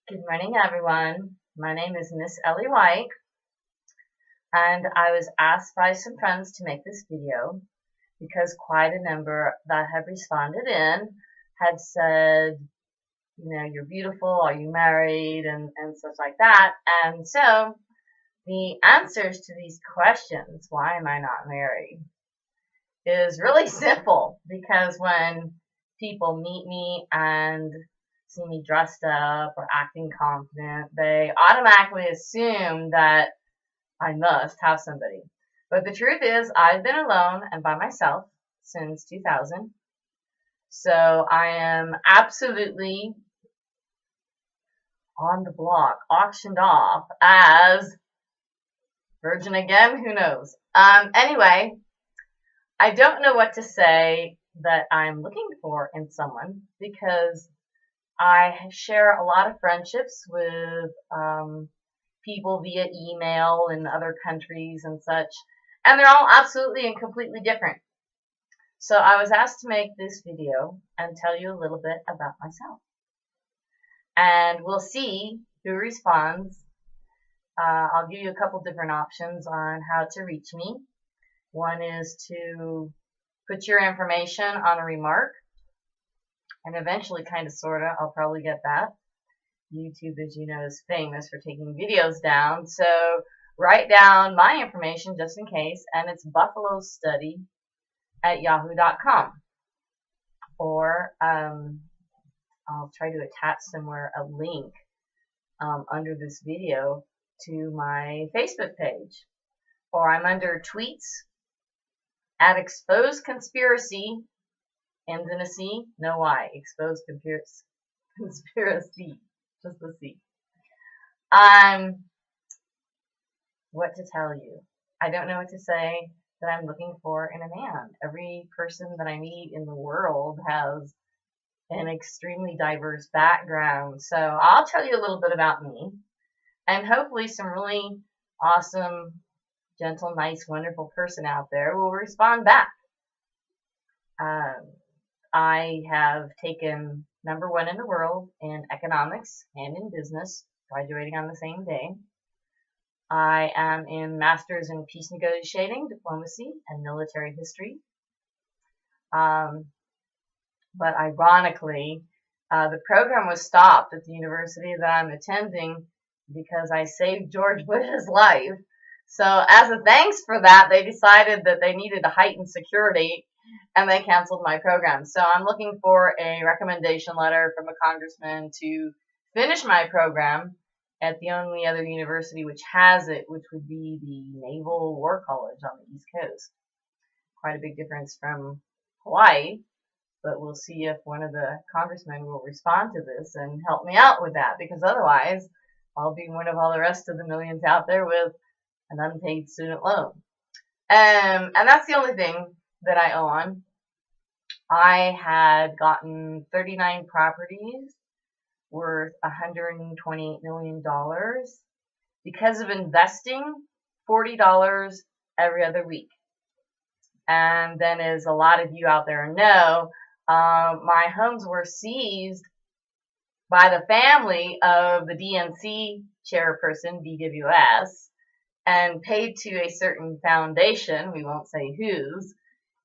Good morning, everyone. My name is Miss Ellie White, and I was asked by some friends to make this video because quite a number that have responded in had said, you're beautiful, are you married, and such like that. And so the answers to these questions, why am I not married, is really simple because when people meet me and see me dressed up or acting confident, they automatically assume that I must have somebody. But the truth is, I've been alone and by myself since 2000. So I am absolutely on the block, auctioned off as virgin again. Who knows? Anyway, I don't know what to say that I'm looking for in someone because I share a lot of friendships with people via email in other countries and such, and they're all absolutely and completely different. So I was asked to make this video and tell you a little bit about myself. And we'll see who responds. I'll give you a couple different options on how to reach me. One is to put your information on a remark, and eventually, kind of, sort of, I'll probably get that. YouTube, as you know, is famous for taking videos down. So write down my information just in case, and it's buffalostudy@yahoo.com. Or I'll try to attach somewhere a link under this video to my Facebook page. Or I'm under tweets at Exposed Conspiracy, ends in a C, no Y, Exposed Conspiracy, just the C. What to tell you? I don't know what to say that I'm looking for in a man. Every person that I meet in the world has an extremely diverse background. So I'll tell you a little bit about me, and hopefully some really awesome, gentle, nice, wonderful person out there will respond back. I have taken #1 in the world in economics and in business, graduating on the same day. I am in Masters in Peace Negotiating, Diplomacy, and Military History. But ironically, the program was stopped at the university that I'm attending because I saved George Bush's life. So as a thanks for that, they decided that they needed to heighten security, and they canceled my program. So I'm looking for a recommendation letter from a congressman to finish my program at the only other university which has it, which would be the Naval War College on the East Coast. Quite a big difference from Hawaii, but we'll see if one of the congressmen will respond to this and help me out with that, because otherwise I'll be one of all the rest of the millions out there with an unpaid student loan. And that's the only thing that I own. I had gotten 39 properties worth $128 million because of investing $40 every other week. And then, as a lot of you out there know, my homes were seized by the family of the DNC chairperson, BWS, and paid to a certain foundation, we won't say whose,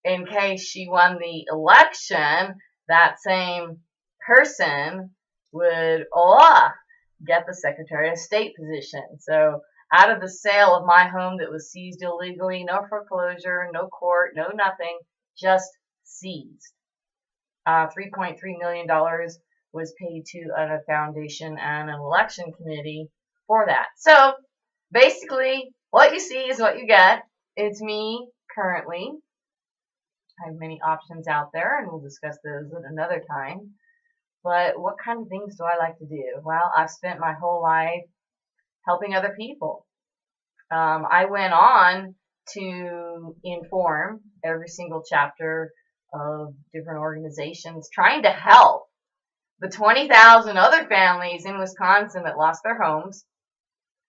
in case she won the election. That same person would get the Secretary of State position. So out of the sale of my home that was seized illegally, no foreclosure, no court, no nothing, just seized. $3.3 million was paid to a foundation and an election committee for that. So basically, what you see is what you get. It's me currently. I have many options out there, and we'll discuss those at another time. But what kind of things do I like to do? Well, I've spent my whole life helping other people. I went on to inform every single chapter of different organizations trying to help the 20,000 other families in Wisconsin that lost their homes.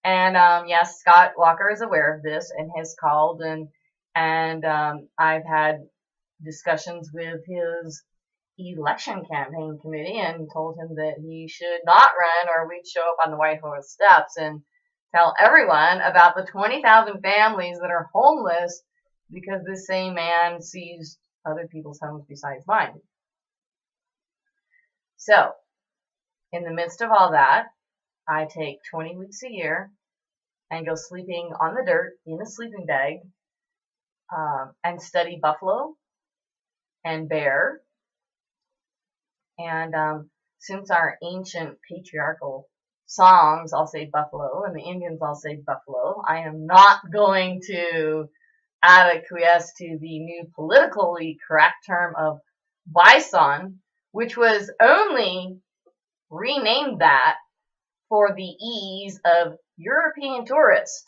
And yes, Scott Walker is aware of this and has called, and I've had discussions with his election campaign committee and told him that he should not run or we'd show up on the White House steps and tell everyone about the 20,000 families that are homeless because this same man seized other people's homes besides mine. So, in the midst of all that, I take 20 weeks a year and go sleeping on the dirt in a sleeping bag and study buffalo and bear. And since our ancient patriarchal songs all say buffalo and the Indians all say buffalo, I am not going to acquiesce to the new politically correct term of bison, which was only renamed that for the ease of European tourists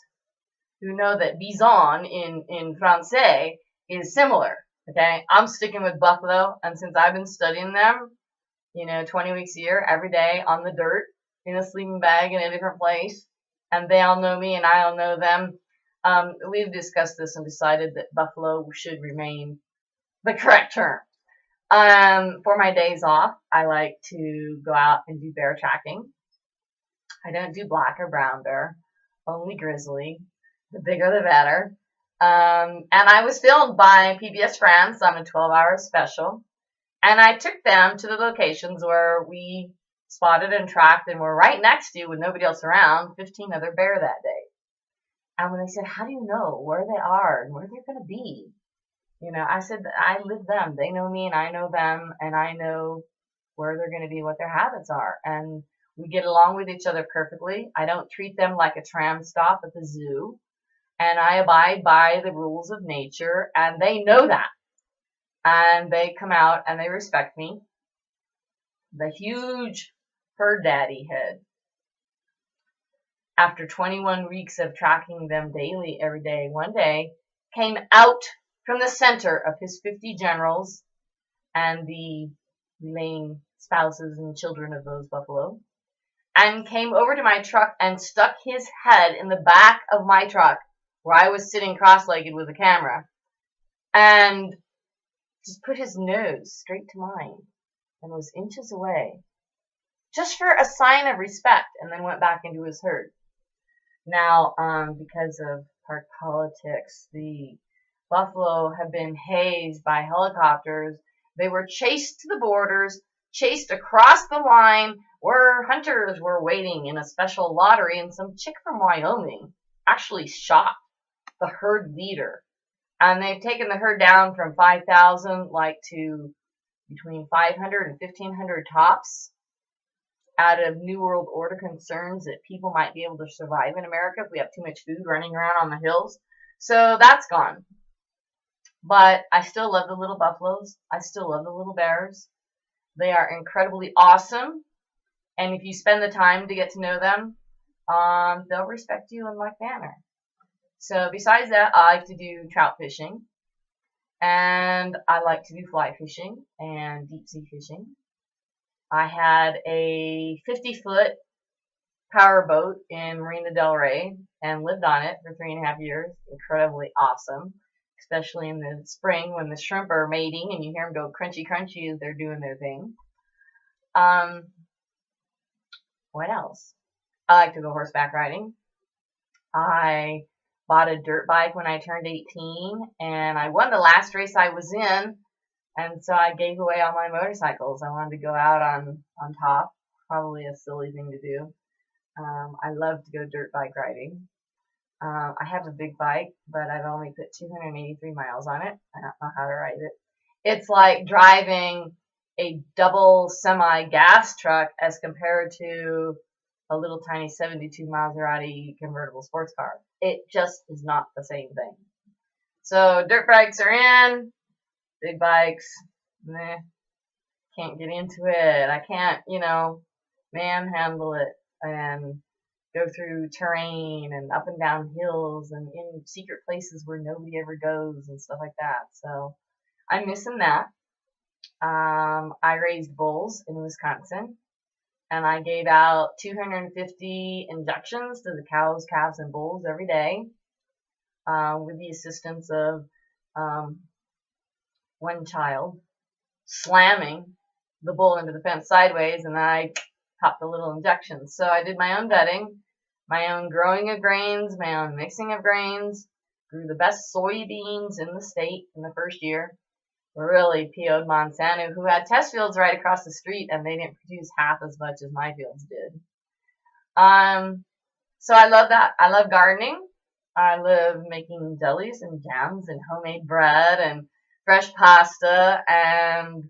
who know that bison in Francais is similar. Okay, I'm sticking with buffalo, and since I've been studying them, 20 weeks a year, every day on the dirt, in a sleeping bag in a different place, and they all know me and I all know them, we've discussed this and decided that buffalo should remain the correct term. For my days off, I like to go out and do bear tracking. I don't do black or brown bear, only grizzly. The bigger the better. And I was filmed by PBS France on a 12-hour special. And I took them to the locations where we spotted and tracked and were right next to, with nobody else around, 15 other bear that day. And when they said, how do you know where they are and where they're going to be? I said, I live them. They know me and I know them, and I know where they're going to be, what their habits are. And we get along with each other perfectly. I don't treat them like a tram stop at the zoo. And I abide by the rules of nature, and they know that. And they come out and they respect me. The huge herd daddy head, after 21 weeks of tracking them daily, every day, one day, came out from the center of his 50 generals and the remaining spouses and children of those buffalo, and came over to my truck and stuck his head in the back of my truck where I was sitting cross-legged with the camera, and just put his nose straight to mine and was inches away, just for a sign of respect, and then went back into his herd. Now, because of park politics, the buffalo have been hazed by helicopters. They were chased to the borders, chased across the line where hunters were waiting in a special lottery, and some chick from Wyoming actually shot the herd leader. And they've taken the herd down from 5,000 to between 500 and 1,500 tops out of New World Order concerns that people might be able to survive in America if we have too much food running around on the hills. So that's gone. But I still love the little buffaloes. I still love the little bears. They are incredibly awesome. And if you spend the time to get to know them, they'll respect you in like manner. So besides that, I like to do trout fishing, and I like to do fly fishing and deep sea fishing. I had a 50-foot power boat in Marina del Rey and lived on it for 3.5 years. Incredibly awesome, especially in the spring when the shrimp are mating and you hear them go crunchy crunchy as they're doing their thing. What else? I like to go horseback riding. I bought a dirt bike when I turned 18, and I won the last race I was in, and so I gave away all my motorcycles. I wanted to go out on top. Probably a silly thing to do. I love to go dirt bike riding. I have a big bike, but I've only put 283 miles on it. I don't know how to ride it. It's like driving a double semi-gas truck as compared to a little tiny 72 Maserati convertible sports car. It just is not the same thing. So dirt bikes are in, big bikes, meh, can't get into it. I can't, manhandle it and go through terrain and up and down hills and in secret places where nobody ever goes and stuff like that. So I'm missing that. I raised bulls in Wisconsin, and I gave out 250 injections to the cows, calves, and bulls every day with the assistance of one child slamming the bull into the fence sideways, and then I popped the little injections. So I did my own bedding, my own growing of grains, my own mixing of grains, grew the best soybeans in the state in the first year. Really PO'd Monsanto, who had test fields right across the street, and they didn't produce half as much as my fields did. So I love that. I love gardening. I love making jellies and jams and homemade bread and fresh pasta and,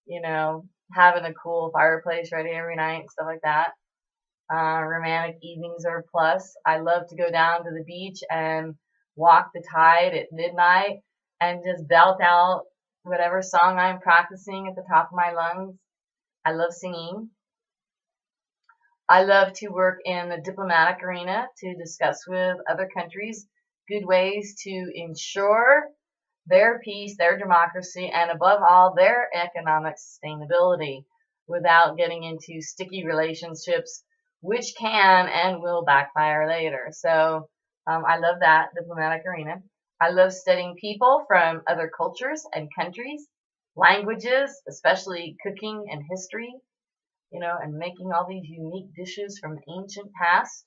you know, having a cool fireplace ready every night and stuff like that. Romantic evenings are a plus. I love to go down to the beach and walk the tide at midnight and just belt out whatever song I'm practicing at the top of my lungs. I love singing. I love to work in the diplomatic arena to discuss with other countries good ways to ensure their peace, their democracy, and above all, their economic sustainability without getting into sticky relationships, which can and will backfire later. So I love that diplomatic arena. I love studying people from other cultures and countries, languages, especially cooking and history, you know, and making all these unique dishes from the ancient past,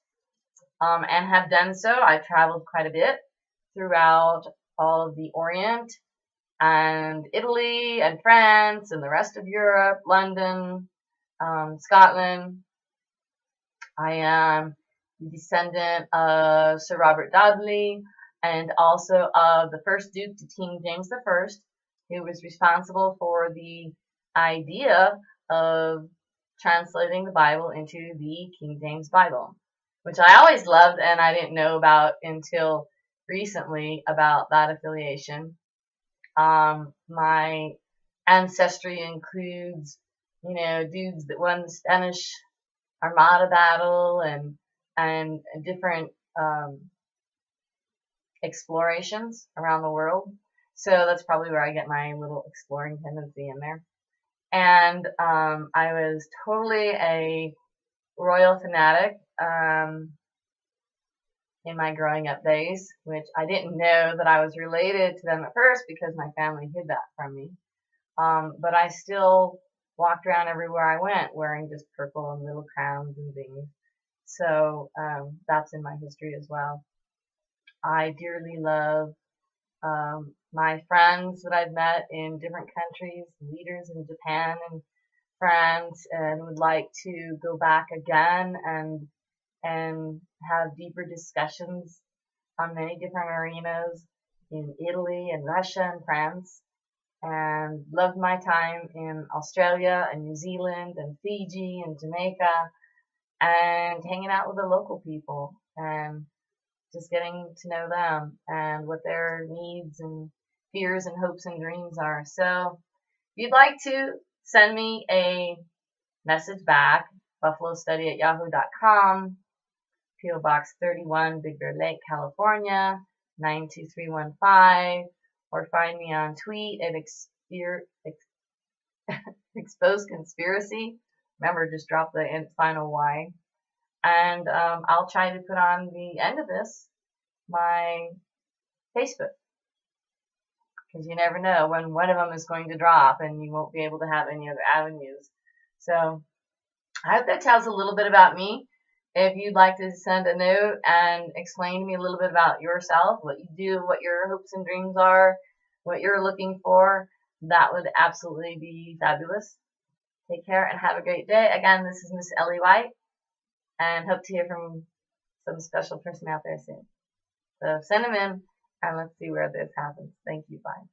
and have done so. I've traveled quite a bit throughout all of the Orient and Italy and France and the rest of Europe, London, Scotland. I am the descendant of Sir Robert Dudley and also of the first Duke to King James I, who was responsible for the idea of translating the Bible into the King James Bible, which I always loved and I didn't know about until recently about that affiliation. My ancestry includes, you know, dudes that won the Spanish Armada battle and different explorations around the world. So that's probably where I get my little exploring tendency in there. And I was totally a royal fanatic in my growing up days, which I didn't know that I was related to them at first because my family hid that from me. But I still walked around everywhere I went wearing just purple and little crowns and things. So that's in my history as well. I dearly love my friends that I've met in different countries, leaders in Japan and France, and would like to go back again and have deeper discussions on many different arenas in Italy and Russia and France. And loved my time in Australia and New Zealand and Fiji and Jamaica and hanging out with the local people and just getting to know them and what their needs and fears and hopes and dreams are. So if you'd like to send me a message back, buffalostudy@yahoo.com, P.O. Box 31, Big Bear Lake, California, 92315, or find me on tweet at Exposed Conspiracy. Remember, just drop the final Y. And I'll try to put on the end of this my Facebook, because you never know when one of them is going to drop and you won't be able to have any other avenues. So I hope that tells a little bit about me. If you'd like to send a note and explain to me a little bit about yourself, what you do, what your hopes and dreams are, what you're looking for, that would absolutely be fabulous. Take care and have a great day. Again, this is Miss Ellie White, and hope to hear from some special person out there soon. So send them in, and let's see where this happens. Thank you. Bye.